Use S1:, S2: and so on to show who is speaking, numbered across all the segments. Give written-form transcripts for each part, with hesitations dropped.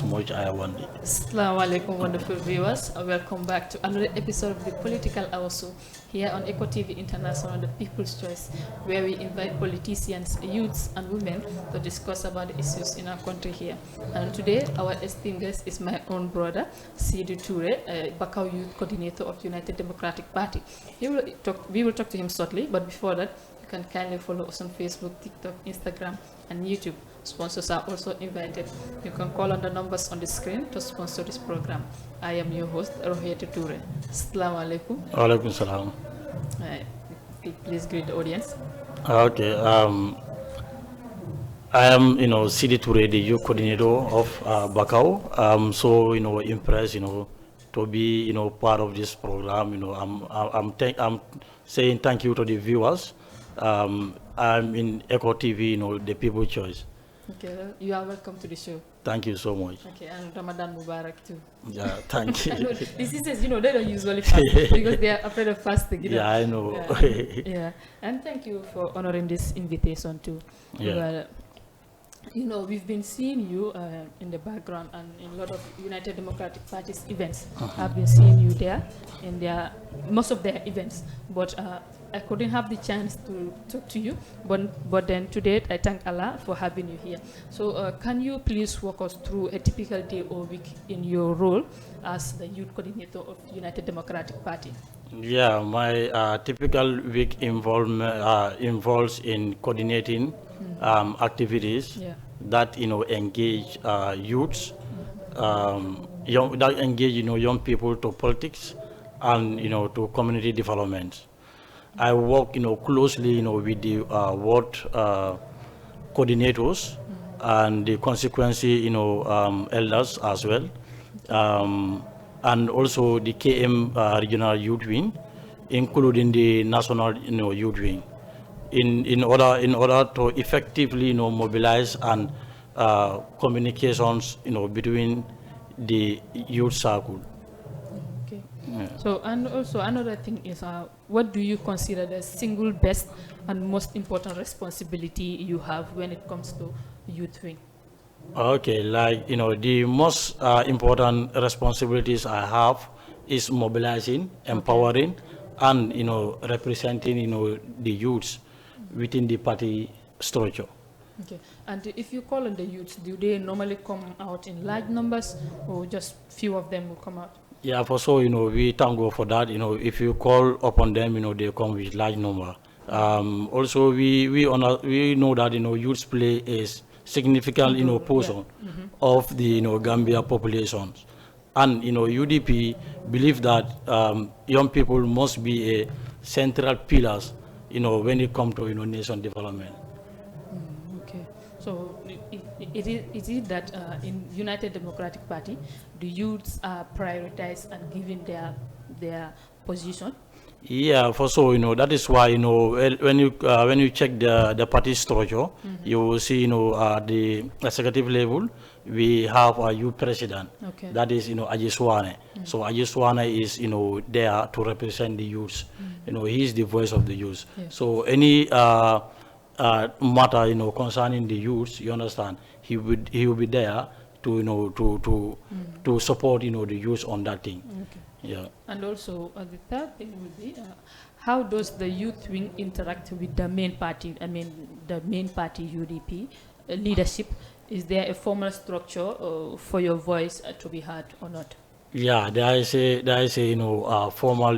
S1: as much I want.
S2: Assalamu alaikum, wonderful viewers. Welcome back to another episode of the Political Hour Show here on Eco TV International, the People's Choice, where we invite politicians, youths, and women to discuss about the issues in our country here. And today, our esteemed guest is my own brother, Seedy Touray, Bakau Youth Coordinator of United Democratic Party. We will talk to him shortly, but before that, you can kindly follow us on Facebook, TikTok, Instagram, and YouTube. Sponsors are also invited. You can call on the numbers on the screen to sponsor this program. I am your host, Rohiyat Touray. Assalamu alaikum.
S1: Alaikum salam.
S2: Please greet the audience.
S1: Okay. I am, Seedy Touray, the youth coordinator of Bakau. I'm so, impressed, to be, part of this program. I'm saying thank you to the viewers. I'm in Eco TV, the People's Choice.
S2: Okay, you are welcome to the show.
S1: Thank you so much.
S2: Okay, and Ramadan Mubarak too.
S1: Yeah, thank you.
S2: I know diseases, they don't usually fast because they are afraid of fasting.
S1: Yeah, I know.
S2: Yeah, and thank you for honoring this invitation too.
S1: Yeah.
S2: We've been seeing you in the background and in a lot of United Democratic Party's events. I've been seeing you there in most of their events, but I couldn't have the chance to talk to you. But then today, I thank Allah for having you here. So can you please walk us through a typical day or week in your role as the youth coordinator of United Democratic Party?
S1: Yeah, my typical week involves in coordinating activities that engage youths, young people to politics and to community development. I work closely with the ward coordinators and the constituency elders as well, and also the KM regional youth wing, including the national youth wing. In order to effectively mobilize and communications between the youth circle.
S2: Okay. Yeah. So and also another thing is what do you consider the single best and most important responsibility you have when it comes to youth wing?
S1: Okay, the most important responsibilities I have is mobilizing, empowering, and representing the youths within the party structure.
S2: Okay, and if you call on the youths, do they normally come out in large numbers or just few of them will come out?
S1: Yeah, for sure, we thank God for that. If you call upon them, they come with large number. Also, we know that youths play a significant portion of the Gambia populations, and UDP believe that young people must be a central pillars when it comes to nation development.
S2: Okay, so it is that in United Democratic Party, the youths are prioritized and given their position.
S1: Yeah, for sure, that is why when you check the party structure, you will see at the executive level we have a youth president. Okay. That is Ajiswane. So Ajiswane is there to represent the youths. He is the voice of the youth. Yes. So any matter concerning the youths, you understand, he will be there to to support the youth on that thing.
S2: Okay.
S1: Yeah.
S2: And also the third thing would be how does the youth wing interact with the main party? I mean the main party UDP leadership. Is there a formal structure for your voice to be heard or not?
S1: Yeah, there is a formal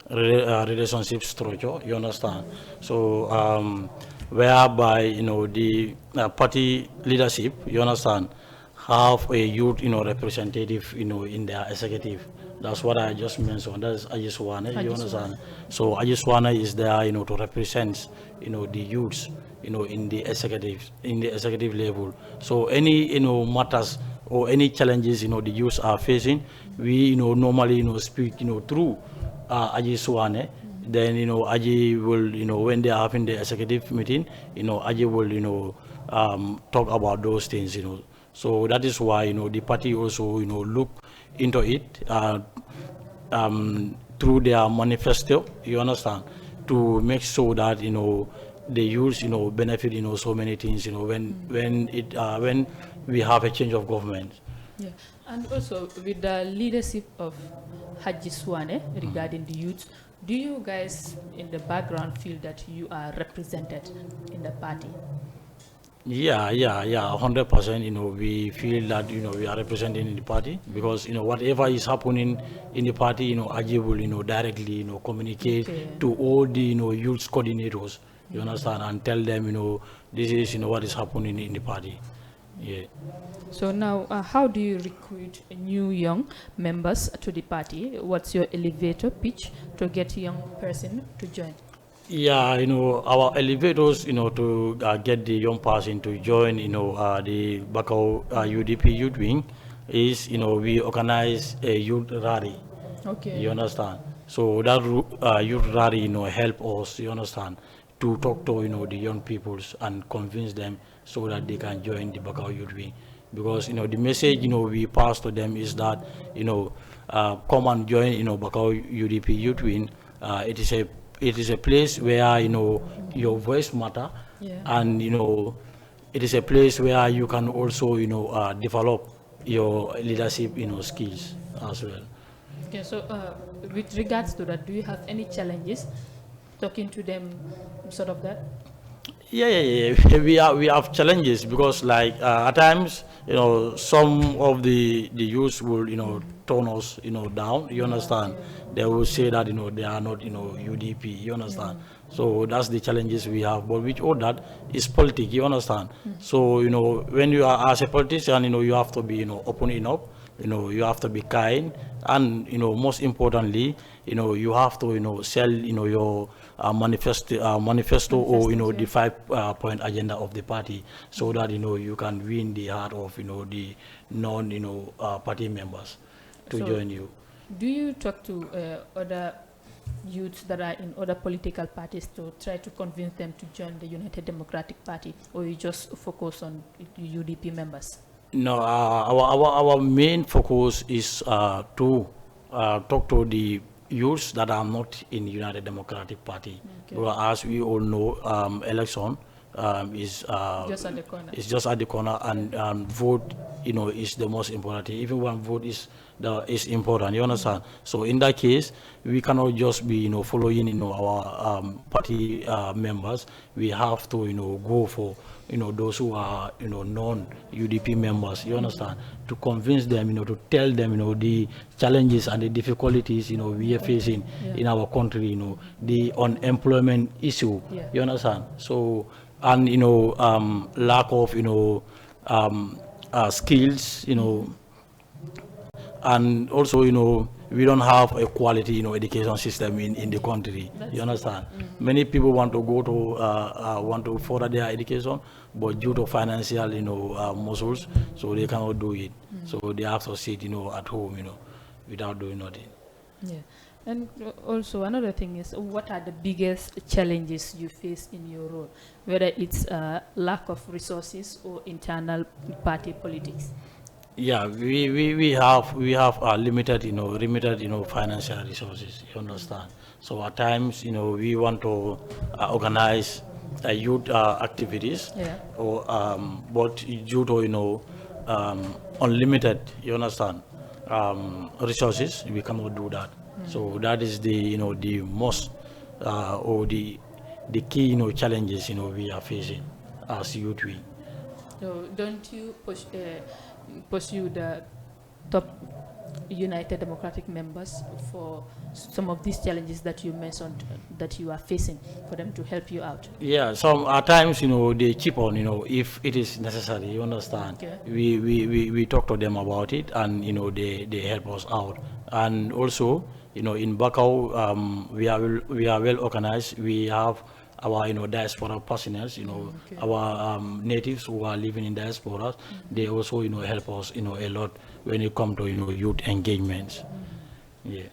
S1: relationship structure. You understand? So whereby the party leadership, you understand, have a youth representative in their executive. That's what I just mentioned. That's Ajiswane, you understand? So Ajiswane is there to represent the youths in the executive level. So any matters or any challenges the youths are facing, we normally speak through Ajiswane. Then Aji will when they are having the executive meeting, Aji will talk about those things. So that is why the party also look into it through their manifesto. You understand, to make sure that the youth benefit so many things. When we have a change of government,
S2: Yeah, and also with the leadership of Haji Swane regarding the youth, do you guys in the background feel that you are represented in the party?
S1: Yeah, 100%. We feel that, we are representing in the party because, whatever is happening in the party, Ajay will, directly, communicate
S2: Okay.
S1: to all the, youth coordinators, you understand, and tell them, this is, what is happening in the party. Yeah.
S2: So now, how do you recruit new young members to the party? What's your elevator pitch to get a young person to join?
S1: Yeah, our elevators, to get the young person to join, the Bakau UDP youth wing is, we organize a youth rally.
S2: Okay.
S1: You understand? So that youth rally, help us, you understand, to talk to, the young peoples and convince them so that they can join the Bakau youth wing. Because, the message, we pass to them is that, come and join, Bakau UDP youth wing. It is a place where, your voice matter.
S2: Yeah.
S1: And, it is a place where you can also, develop your leadership, skills as well.
S2: Okay, so with regards to that, do you have any challenges talking to them, sort of that?
S1: Yeah. We have challenges because, like, at times, some of the youth will, tone us, down. You understand? They will say that, they are not, UDP. You understand? So that's the challenges we have. But with all that, it's politics. You understand? So, when you are as a politician, you have to be, open enough. You have to be kind, and most importantly, you have to sell your manifesto or the 5 point agenda of the party, so that you can win the heart of the non party members to join you.
S2: Do you talk to other youths that are in other political parties to try to convince them to join the United Democratic Party, or you just focus on UDP members?
S1: No, our main focus is to talk to the youths that are not in United Democratic Party.
S2: Okay.
S1: Well, as we all know, election is
S2: Just at the corner.
S1: it's just at the corner, and vote, is the most important thing. Even one vote is important. You understand? So in that case, we cannot just be following our party members. We have to go for those who are non-UDP members. You understand? To convince them, to tell them the challenges and the difficulties we are facing in our country. The unemployment issue.
S2: Yeah.
S1: You understand? So, and lack of skills. And also, we don't have a quality, education system in the country. You understand? Many people want to go to, want to further their education, but due to financial, muscles, so they cannot do it. So they have to sit, at home, without doing nothing.
S2: Yeah. And also another thing is, what are the biggest challenges you face in your role, whether it's lack of resources or internal party politics?
S1: Yeah, we have limited financial resources. You understand? So at times we want to organize youth activities, or but due to unlimited, you understand, resources, we cannot do that. So that is the the most or the key challenges we are facing as youth.
S2: So don't you pursue the top United Democratic members for some of these challenges that you mentioned that you are facing, for them to help you out?
S1: Yeah, some at times they chip on if it is necessary. You understand?
S2: Okay.
S1: We talk to them about it, and they help us out. And also in Bakau, we are well organized. We have our diaspora personnel, our natives who are living in diasporas. They also help us a lot when it comes to youth engagements. Yeah.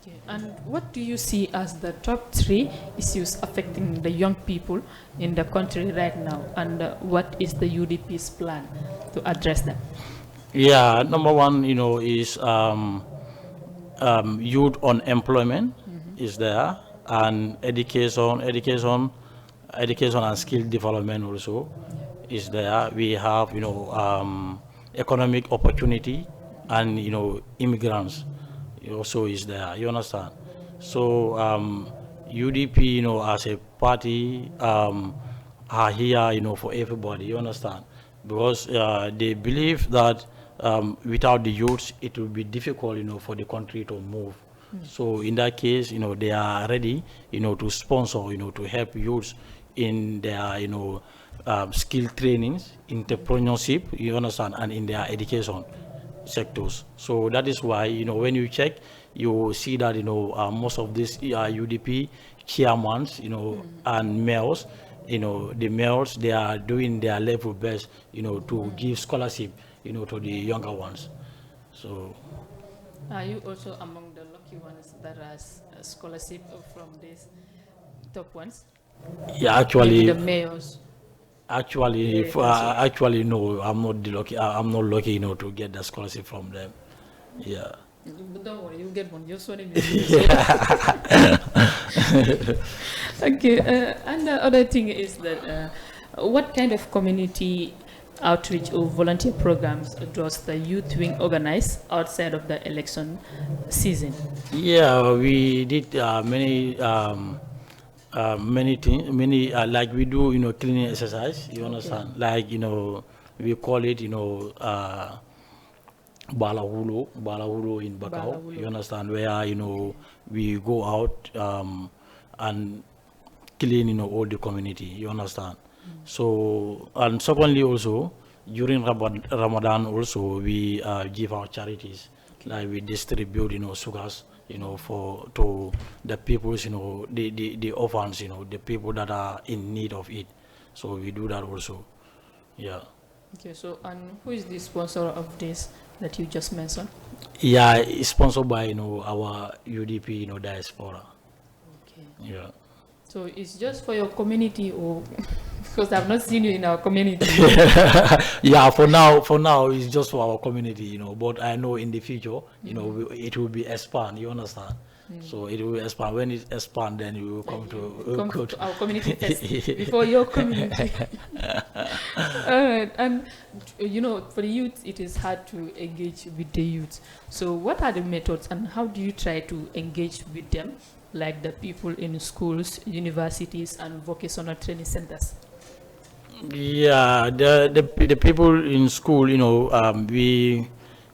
S2: Okay. And what do you see as the top 3 issues affecting the young people in the country right now, and what is the UDP's plan to address them?
S1: Yeah, number one is youth unemployment is there, and education and skill development also is there. We have economic opportunity, and immigrants also is there. You understand? So UDP, as a party, are here, for everybody. You understand? Because they believe that without the youths, it will be difficult, for the country to move. So in that case, they are ready, to sponsor, to help youths in their, skill trainings, entrepreneurship, you understand, and in their education sectors. So that is why, when you check, you see that, most of these UDP chairmans, and mayors, the mayors, they are doing their level best, to give scholarship, to the younger ones. So.
S2: Are you also among the lucky ones that has a scholarship from these top ones?
S1: Yeah, actually.
S2: Maybe the mayors.
S1: Actually, actually, no, I'm not lucky. I'm not lucky, to get the scholarship from them. Yeah.
S2: But don't worry, you get one. You're so Okay. And the other thing is that what kind of community outreach or volunteer programs does the youth wing organize outside of the election season?
S1: Yeah, we did many things, like we do, cleaning exercise. You understand? Like we call it, Balahulo in Bakau. You understand? Where we go out and clean, all the community. You understand? So, and secondly also, during Ramadan also, we give our charities. Like we distribute, sugars, to the peoples, the orphans, the people that are in need of it. So we do that also. Yeah.
S2: Okay, so, and who is the sponsor of this that you just mentioned?
S1: Yeah, it's sponsored by, our UDP, diaspora.
S2: Okay.
S1: Yeah.
S2: So it's just for your community, or because I've not seen you in our community?
S1: Yeah, for now it's just for our community, but I know in the future, it will be expand. You understand? So it will expand. When it expand, then you will come to
S2: our community first before your community. Alright, and for the youth, it is hard to engage with the youth. So what are the methods, and how do you try to engage with them, like the people in schools, universities, and vocational training centers?
S1: Yeah, the people in school, we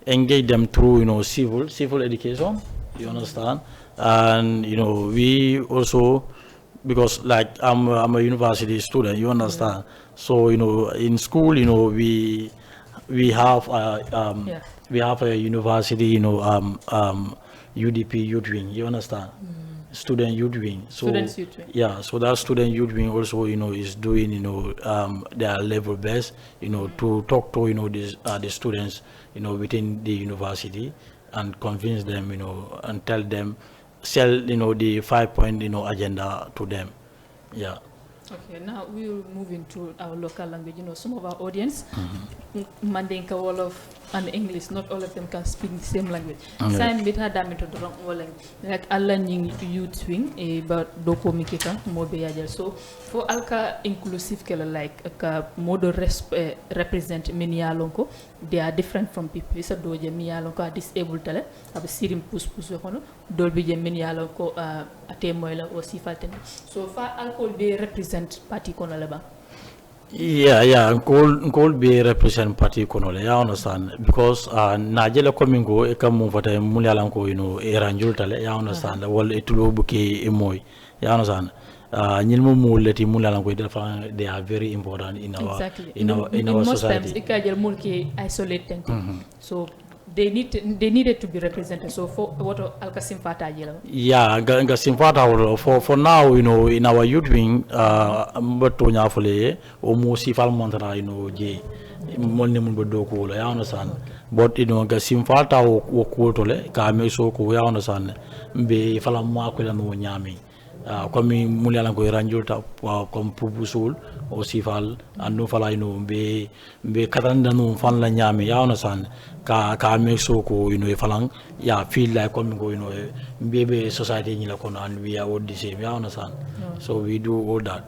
S1: engage them through, civil education. You understand? And we also, because like I'm a university student. You understand? So in school, we have we have a university, UDP youth wing. You understand? Student youth wing. So
S2: Students youth wing.
S1: yeah, so that student youth wing also is doing their level best to talk to the students within the university and convince them and tell them, sell the 5-point agenda to them. Yeah.
S2: Okay, now we will move into our local language. Some of our audience, Mandinka, Wolof, and English, not all of them can speak the same language. Same bit had damage to the wrong language. Like learning youth swing, but doko mikika mobe yajal. So for alka inclusive kela like a model represent many alonko, they are different from people. Isa doje mi alonko disabled tele, have a sirim push hono, dolby je many alonko ate moila or sifaten. So far alcohol they represent party kono leba.
S1: Yeah, could be represent party konole. I understand because Najela Komingo ekamuvata mulyalanko eranjultale. I understand. Well, it will be emoy. I understand. Nyilmu muleti mulyalanko they are very important in our in our
S2: most
S1: society.
S2: Times ikajel mulki isolate them. So they needed to be represented. So for what Alkasim Fata yellow?
S1: Yeah, Gasim Fata for now, in our youth wing, but Tonya Fole, or Musifal Montana, J. Monimudoko, I understand. But Gasim Fata or Kotole, Kameso, I understand. Be Falamakula no Nyami. Coming Mulango Ranjota, come Pubusul, or Sifal, and no Falaino, be Katandano, Fanla Nyami, I understand. Ka make so ko falang feel like coming go baby society and we are all the same. You understand? So we do all that.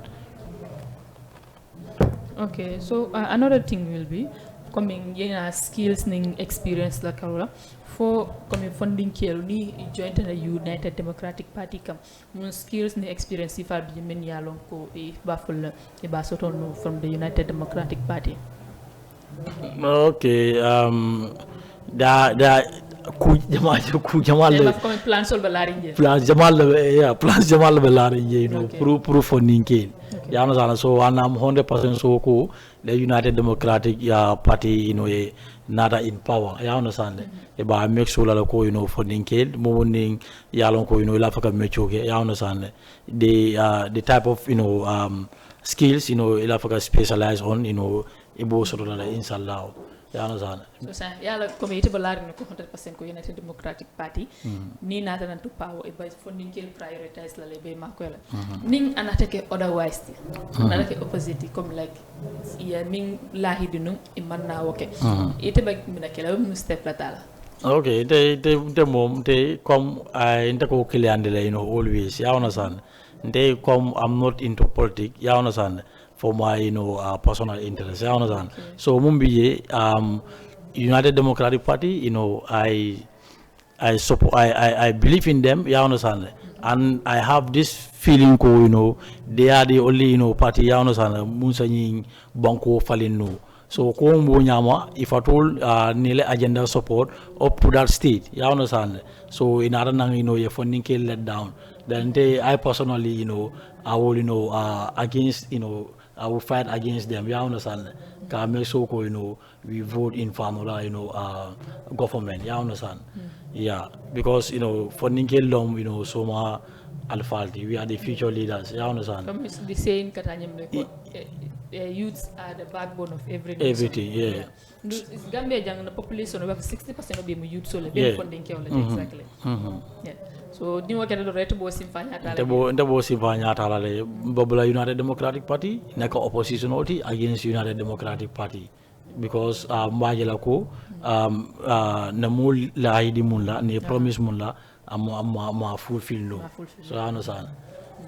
S2: Okay, so another thing will be coming yena skills ning experience la karola for coming funding kelu ni joint na United Democratic Party kam mun skills ni experience ifa bi men yalon ko e baful e ba soton no from the United Democratic Party.
S1: Okay, da ku jamal le
S2: plan sol balari nje
S1: plan jamal balari nje you know pro funding ke ya no sana so anam 100% so ko the United Democratic Party you know nada in power ya no sana e ba make sure la ko you know funding ke mo ning yalon ko you know la faka mecho ke ya no sana the type of you know skills you know la faka specialize on you know ibo soro la inshallah ya no sana
S2: so sa yala committee balari no ko 100% ko United Democratic Party ni nata nan to power e by funding ke prioritize la le be makola ning anata ke otherwise nana ke opposite comme like ya ning lahi dinu e manna woke ite ba mina ke la mu step la tala
S1: okay te mom te comme inte ko kiliande la you know always ya no sana they come I'm not into politics ya no sana for my you know personal interest you understand so mumbiye United Democratic Party you know I support I believe in them you understand and I have this feeling ko you know they are the only you know party you understand musa nyi banko falino so ko mbo nyama if at all nile agenda support up to that state you understand so in other nang you know your funding can let down then I personally you know I will you know against you know I will fight against them. You understand? Can make sure you know we vote in formula you know government. You understand? Yeah, because you know funding long you know so much alfalti. We are the future leaders. You understand?
S2: The saying katanyem youths are the backbone of everything.
S1: Everything, yeah.
S2: Gambia jang na population of 60% of them youth so le funding ke exactly. Yeah. So ni wakati do reto bo simfanya tala
S1: bo simfanya tala le babula United Democratic Party naka opposition oti against United Democratic Party because mbajela ko na mul la idi mulla ne promise mulla ma fulfill no so ano sana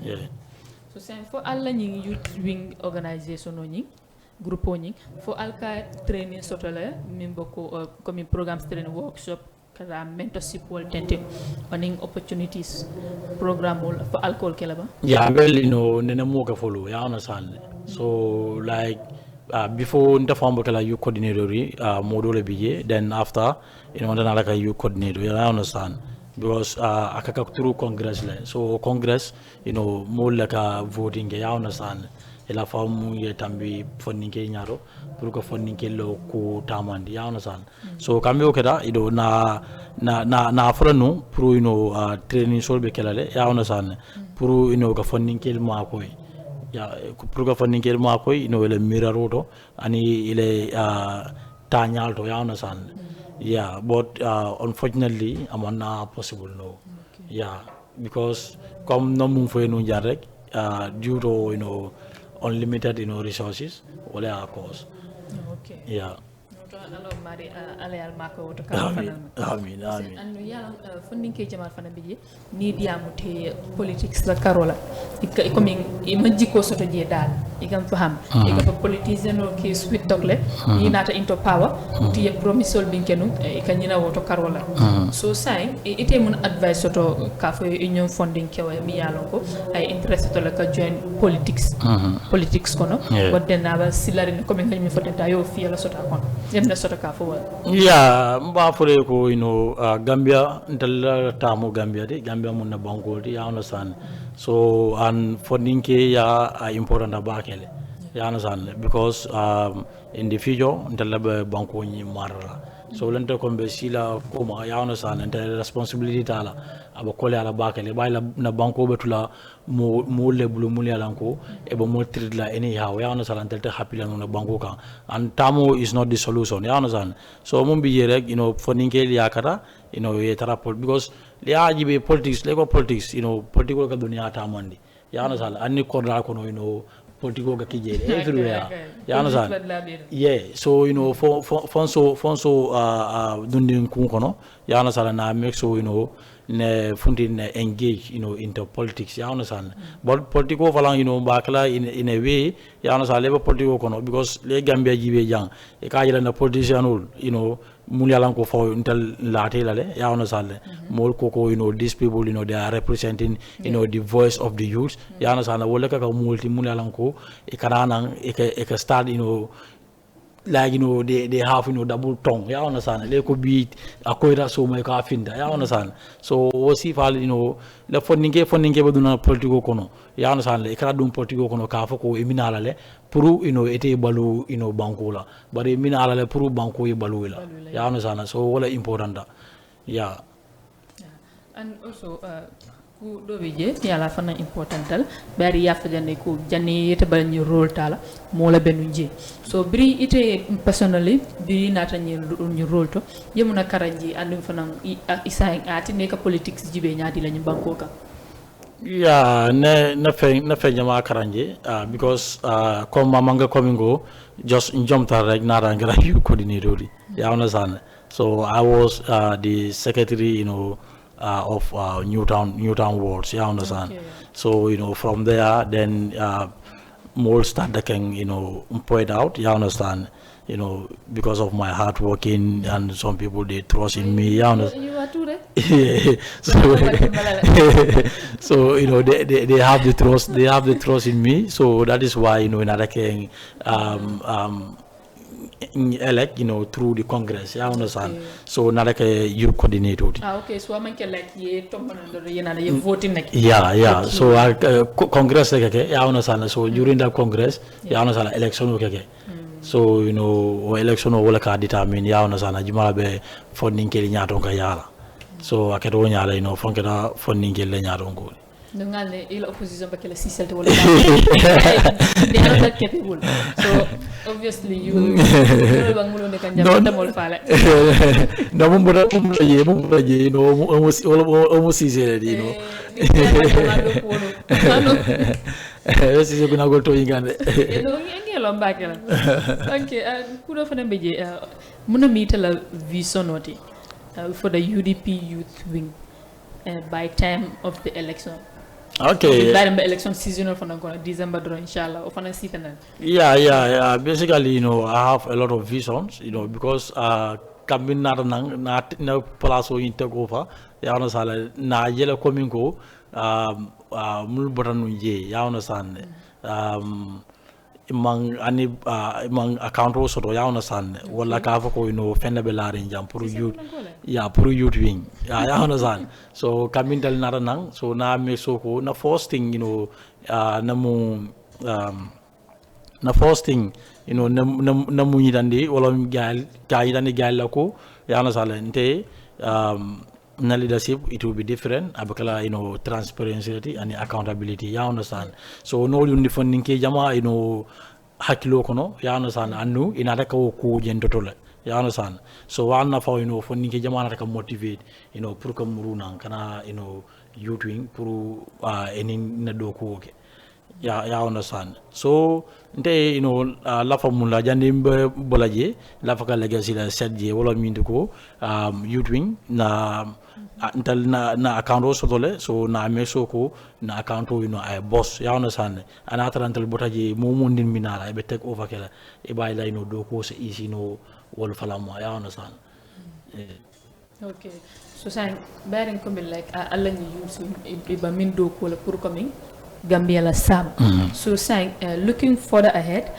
S1: yeah
S2: so sen for alla ñi youth wing organisation no ñi groupe ñi for alka training sotole mimbo ko comme programme training workshop kala mentorship wol tente oning opportunities program wol for alcohol kala ba
S1: yeah well you know nena mo ka follow ya understand so like before nta fambo kala you coordinator module biye then after you know nana like you coordinator you understand because akaka through congress la so congress you know more like a voting ya understand ela famu ye tambi funding ke nyaro pour ko funding ke lo ko tamandi ya understand so kambe o keda ido na franu pour you know training solbe kelale ya understand pour you know ko funding ke ma koy ya pour ko funding ke ma koy you know le miraroto ani ile tanyal to ya understand yeah but unfortunately amana possible no yeah because comme no mum fo no jar rek due to you know unlimited you know resources wala our cost
S2: okay
S1: yeah
S2: alors mari alayal mako to
S1: amin
S2: anu yala funding ke jamal fana biye ni diamu te politics la karola iko min imajiko soto je dal igam faham iko politician o ke sweet dogle ni nata into power ti ye promisol binkenu ikanyina woto karola so sai ite mun advice soto ka fo union funding ke wa mi yalo ko ay interest to la ka join politics kono wadde na ba silari ko min ngami fotenta yo fi la sota kono yemna sota ka fo
S1: yeah mba fore ko you know Gambia ndal tamu Gambia de Gambia mun na banko de ya understand so and funding ke ya important abakele ya understand because in the future ndal banko ni marra so lente ko be sila ko ma ya understand ndal responsibility tala aba kole ala bakele bayla na banko betula mo lebulu muli alanko e bo mo treat la anyhow ya understand ndal happy la no banko kan and tamu is not the solution ya understand so mo bi rek you know funding ke yakata you know ye tarapol because le ajibe politics le ko politics you know political ka dunia tamandi ya understand anni ko dal ko no you know political ga kije everywhere ya understand yeah so you know for so dundin ku kono ya understand na make sure you know ne funti ne engage into politics you understand but politico falang bakla in a way you understand labor politico kono because le Gambia jibe jang e ka jela na politician ul munyalan ko fo intel late lale you understand mol koko these people they are representing the voice of the youth you understand wala ka multi munyalan ko e kana e ka start like they have double tongue you understand they could be akoira so my ka finda you understand so osi fal le fondinge baduna politico kono you understand le kala dum politico kono ka fako e minala le pour ete balu bankola bare minala le pour banko e balu la you understand so wala important da yeah
S2: and also ku do wije yala fana importantal bari yafa janne ko janne yete bal ñu role tala mo la benu je so bri ite personally bri nata ñu role to yemuna karanji andu fana isa ati ne ka politics jibe nyaadi lañu banko ka
S1: yeah na fe jama karanje because comme manga komingo just njomta rek nara ngara you coordinator you understand so I was the secretary of Newtown wards, you understand? Okay. So, from there, then more start the can, point out, you understand? Because of my hard working and some people, they trust in me, you understand?
S2: You are too, right?
S1: So, they have the trust in me, so that is why, in other can, elect through the Congress you understand so not like a youth coordinator
S2: okay so am ke like ye tombono yena ye voting nak
S1: yeah so Congress like you understand so during that Congress you understand election okay so election wala ka determine you understand jumala be funding ke nyaato ka yala so akedo nyala fonkeda funding ke le nyaato ngol
S2: ngale ila opposition bakela siselte wala they are not capable so obviously you bangulo ne kan jamata mol fala
S1: no mumbo je almost sisele esi kuna goto ingande
S2: ngelo mbakela okay kudo fana beje muna mitala visonoti for the UDP youth wing by time of the election.
S1: Okay.
S2: By the election season for December, inshallah, or for season.
S1: Yeah. Basically, I have a lot of visions, because coming not no palaso in Tagofa, Yanosala, na yellow coming go, Mulbaran, Yaonasan, among account also to Yaonasan, wala kafako, Fenda Belarin, Puru youth, Puru youth wing, Yaonasan. So coming dal naranang, so na me soko na first thing, namu na first thing, namu yidandi, wala gaidani gailako, Yaonasan, na leadership it will be different abakala transparency and accountability you understand so no funding ke jama hakilo kono you understand anu inata ko jentotole you understand so wanna fa funding ke jama nata motivate pour que muruna kana youth wing pour enin na do ko ke you understand so nte lafa mulla jandimbe bolaje lafa ka legacy la sedje wala minduko youth wing na na account sotole so na meso ko na account ay boss you understand ana tarantal botaje momondin minala be take over kala e bay la do ko se easy wol falamo you understand
S2: okay so say bearing coming like alla ni use ba min do ko la pour coming Gambia la Sam. So saying looking further ahead,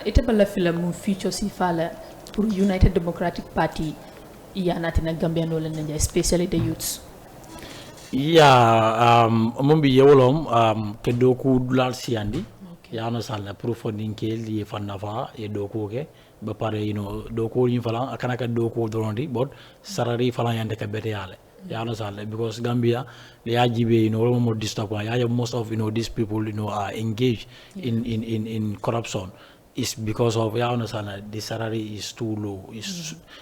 S2: itabala film future si fala pour United Democratic Party iya natina Gambia no len especially the youths.
S1: Yeah, mumbi yewolom ke doku dulal siandi. Ya no sala pour funding ke li fanafa e doku ke ba pare doku ni fala akana ka doku dorondi but sarari fala yande ka bete yale. You understand? Because Gambia, the RGB, more disturb. Most of these people, are engaged in corruption. Is because of the salary is too low.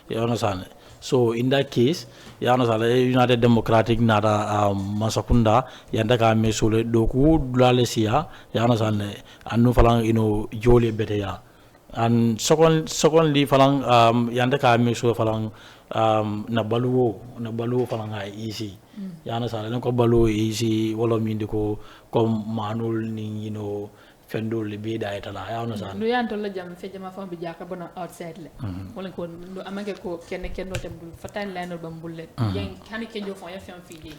S1: You understand? So in that case, United Democratic nada masakunda yandaka mesule doku dulalesia. You understand? Anu falang joli beteya. And secondly falang yanda ka make sure falang na baluwo falang ay easy yana sala ko baluwo easy wala mindi ko comme manul ni fendul be da itala yana sala
S2: lu yanto la jam fe jama fam bi jaka bona outside le wala ko lu amage ko kenn tem dul fatan lanol bam bulle yen hani kenjo fon ya fam fi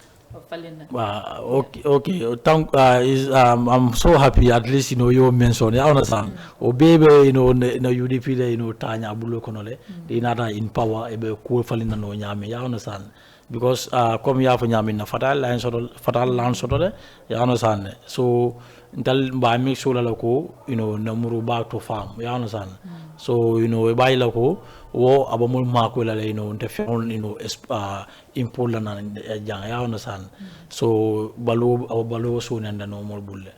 S1: okay. I'm so happy at least you mentioned. I understand. O baby na UDP le tanya bulo konole. They nada in power ebe cool falling na no nyame. I understand. Because come ya for nyame na fatal land sort ya understand. So until by make sure la ko na muru back to farm. Ya understand. So e bay la ko wo abamul mako la nte feon import la na jang ya understand. So balu so nanda no more bulle.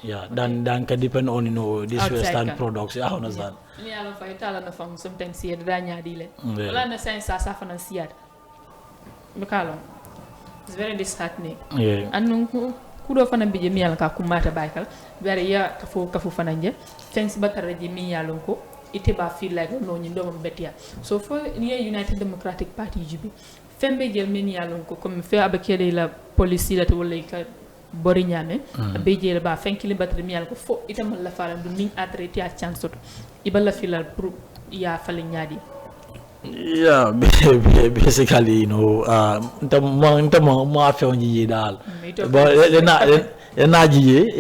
S1: Yeah, then can depend on this
S2: outside
S1: western products. Yeah, understand.
S2: Ni alo fa itala na fam sometimes here danya dile. Wala na sense sa fa na siat. Bakalo. It's very disheartening.
S1: Yeah.
S2: And kudo fana bije mi ka kumata baykal bare ya kafu fana nje thanks bakara je mi yalon ko ite ba feel like no nyi ndom betia so for ni United Democratic Party jibi fembe jel min yalon ko comme fe abakele la policy la to wala ka bori nyame be jel ba fenkili batri mi yal ko fo itam la faram du min atreti a chance to iballa filal pour ya fali nyaadi.
S1: Yeah, basically, ma fe dal. But I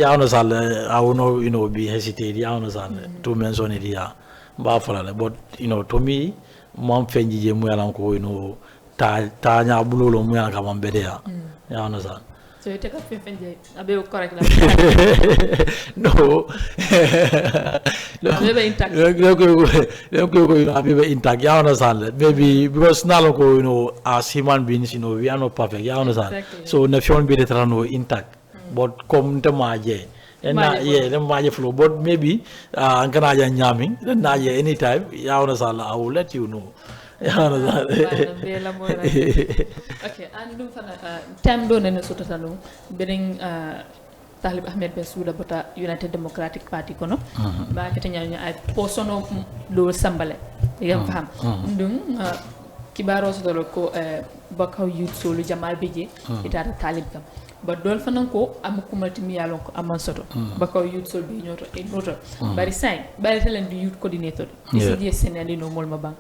S1: understand. I will not, be hesitate. I understand to mention it here. But to me, ma fe mo yalan ko ta nya bulo mo yalan ka man bede ya. I understand.
S2: So you take a fenje abe correct la.
S1: No.
S2: Abe intact.
S1: Abe intact. You understand? Maybe because now as human beings, we are not perfect. You understand?
S2: Exactly.
S1: So the film be intact. But come to maje. And the maje flow. But maybe angana ya nyaming. Then anytime. You understand? I will let you know. Okay,
S2: and do time do nene sotatano bering Talib Ahmed Bensouda bota United Democratic Party kono ba ketanya ay posono do sambale yam fam ndum kibaro so ko Bakau youth solo Jamal Bije itata Talib kam ba dol fanan ko am ko multimi yalon ko aman soto Bakau youth solo bi nyoto e noto bari sign bari telen du youth coordinator isi senali no mol ma bank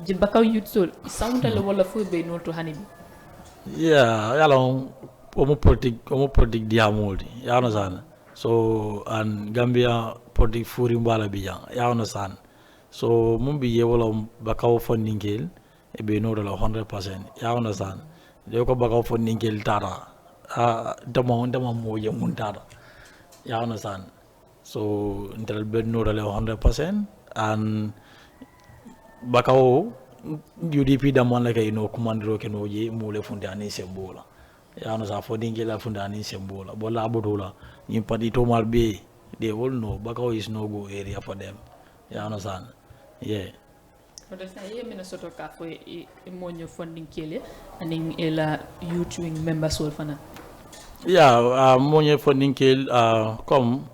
S2: Bakau youth soul sound le wala fu be no to hanibi
S1: yalon omo politique diamoldi ya understand so and Gambia politique furi mbala bijan ya understand so mumbi yewolo Bakau fundingel e be no la 100% ya understand de ko Bakau fundingel tara dama moje mun tara ya understand so intel be no la 100% and Bakau UDP damon like commandero ke noje mule fundani sembola ya no sa fodingela fundani sembola bola abodola nim padi to malbe they all know Bakau is no go area for them you understand yeah
S2: but that's na Minnesota ka fo e monyo funding kele and ela youth wing members wol fana
S1: yeah monyo funding kel comme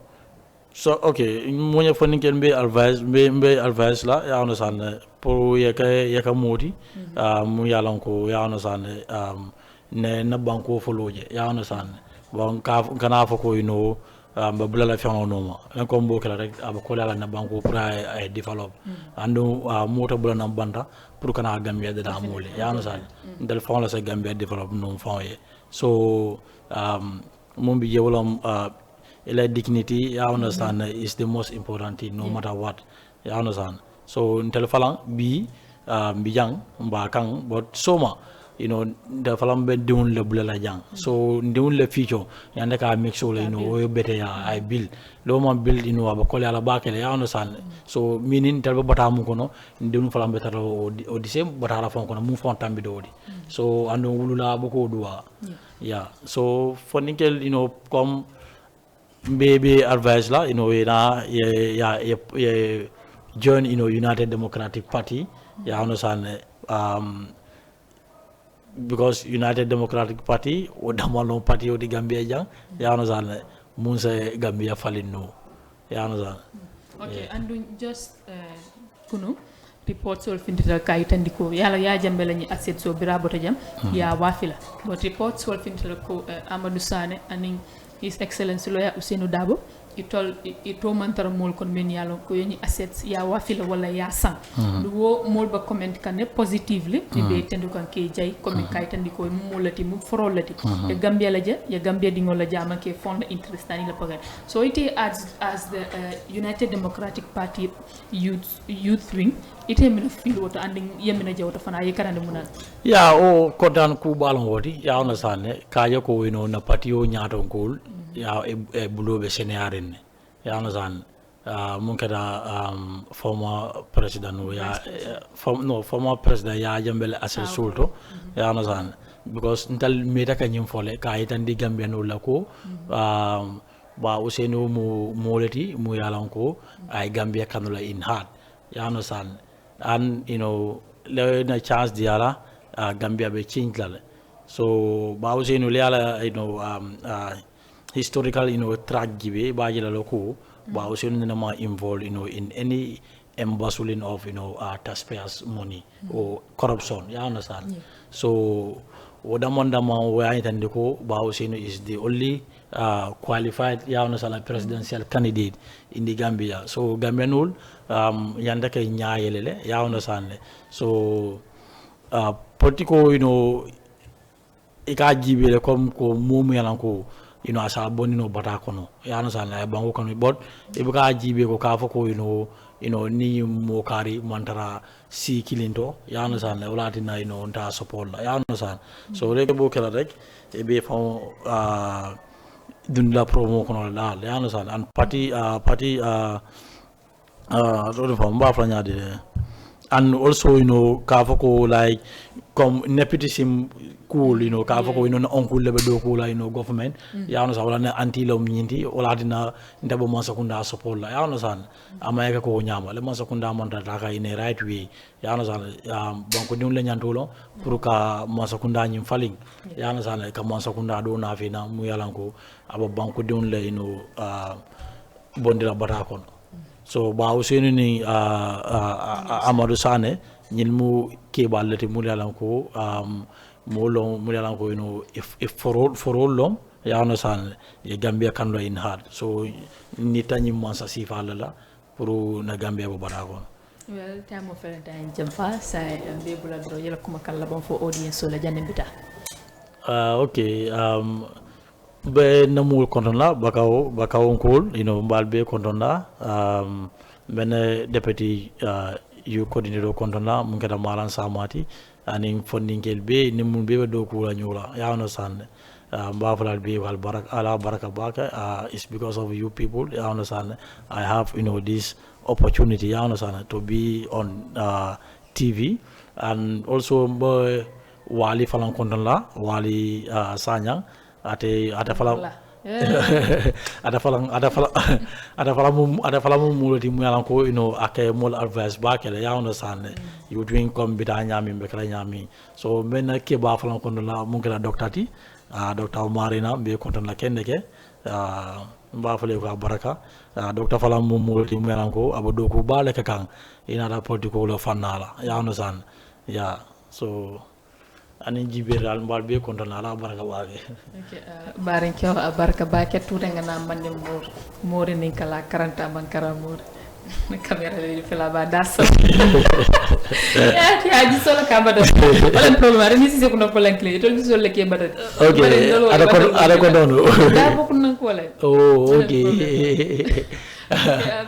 S1: so okay monyo funding kel be advice la ya understand pour yaka modi mu yalan ko ya understand ne na banko foloje ya understand bon kana fa ko ba bula la fiano no ma ko mbo kala rek aba ko la na banko pour ay develop ando mota bula na banda pour kana Gambia da mole ya understand dal fa la sa Gambia develop no fa ye so mum bi jewolam ila dignity ya understand is the most important thing no matter what ya understand so intel falang bi bijang mba kang but soma the falam be down le bula la jang so down le future yanda ka make sure we better ya I build lo ma build aba ko la ba kele ya understand so minin tel be batamu kono down falam better o di sem batara fon kono mu fon tambi do di so ando wulula boko duwa yeah so for nickel comme baby advice la ya join United Democratic Party you understand because United Democratic Party o damalo party o di Gambia jang you understand munsa Gambia falin no you understand
S2: Okay, and just kuno report sol fintital kayitandiko yala ya jambe lañi asset so birabota jam ya wafila but report sol fintital ko Amadou Sané aning His Excellency lawyer Ousainou Dabo ito mantara mol kon men yalo ko yoni assets ya wafila wala ya sang du wo mol ba comment kan positively be tendu kan ke jay comment kayitandiko molati mu forolati ya Gambia la ja ya Gambia dingol la jama ke fond interest tani la pagal so it as the United Democratic Party youth wing ite min feel woto anding yemina jawto fana yekarande munan
S1: ya o kodan ku balon wodi ya ona sanne kaje ko wino na patio nyaato ngol ya e bulobe senarenne ya ona san mun kada former president ya former president ya jambele asel sulto ya ona san because ntal meta kanyum fole kay tan di Gambia no lako ba Ousainou mu moleti mu yalanko ay Gambia kanula in heart ya ona san and le na chance diala Gambia be change la so ba Ousainou le ala historical track gibe ba jela loko ba Ousainou na ma involved in any embezzling of taxpayers money or corruption you understand so wodamondama wayitande ko ba Ousainou is the only qualified presidential candidate in the Gambia so Gambianul yanda kay nyaayelele you understand so political ika jibele comme ko momu yalanko asa bonino bata kono you understand ay bango kono but ibuka jibe ko ka fako ni mo kari mantara si kilinto you understand wala dina nta support la you understand so rek bo kala rek e be fam dun la promo kono la you understand and party do fam ba fla nyaade and also ka fako like comme nepotism cool ka fako na oncle lebe do ko la government ya no sa wala na anti law nyinti wala dina ndabo ma sakunda support la ya no san amaya ko nyama le ma sakunda mon ta ka in a right way ya no san banko dun le nyantolo pour ka ma sakunda nyim faling ya no san ka ma sakunda do na fi na mu yalanko aba banko dun le bondira bata kono so ba Ousainou ni Amadou Sané ñilmu kebalati mu yalanko molong mulialanko if for long ya no san ye Gambia kan lo in hard so ni tanyi mansa sifa la pour na Gambia bo barago
S2: well time of Valentine jamfa say be bula dro yela kuma kala bon fo audience so la janne bita
S1: okay be namul konton la Bakau cool mbal be konton la ben deputy you Coodinator konton la mun kada malan samati aning funding kel be ni mun be do ko la nyula ya no san mbafal be wal baraka baka is because of you people you understand I have this opportunity you understand to be on TV and also wali falan konton la wali sanyang ate fala ada fala muloti mu yalan ko ake mol advice ba kele ya understand you doing come bita nyami be kala nyami so men ke ba fala ko la mu kala doctor ti doctor Marina be ko tan la kende ke mba fale ko baraka doctor fala mu muloti mu yalan ko abado ko ba le kan ina da politiko lo fanala ya understand yeah so ani jiberal mbal be konton ala baraka waage
S2: okay barin ko baraka ba ke tude ngana mande mori nin kala 40 bankara mori na camera le fela ba daso ya di solo ka bada wala problème ni si ko no polen clé to di solo ke bada
S1: okay ada ko dono
S2: da bokku nan ko le
S1: oh okay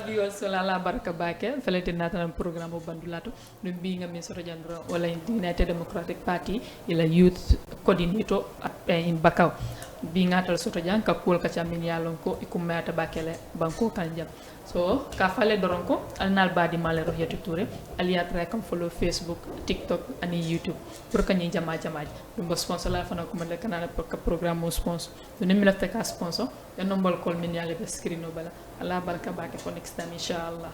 S2: biyo solala baraka bake felete natan programme bandulato no bi nga min soto jandro wala United Democratic Party ila youth coordinator in Bakau bi ngatal soto jang ka kol ka chamin yalon ko ikumata bakele banko kanjam so ka fale doronko alnal badi malero yetu touré aliya tra kam follow Facebook TikTok ani YouTube pour que ñi jama dum sponsor la fana ko mele kanala pour que programme sponsor do ne mi la ka sponsor ya nombol kol min yale be screen no bala ala baraka bake for next time inshallah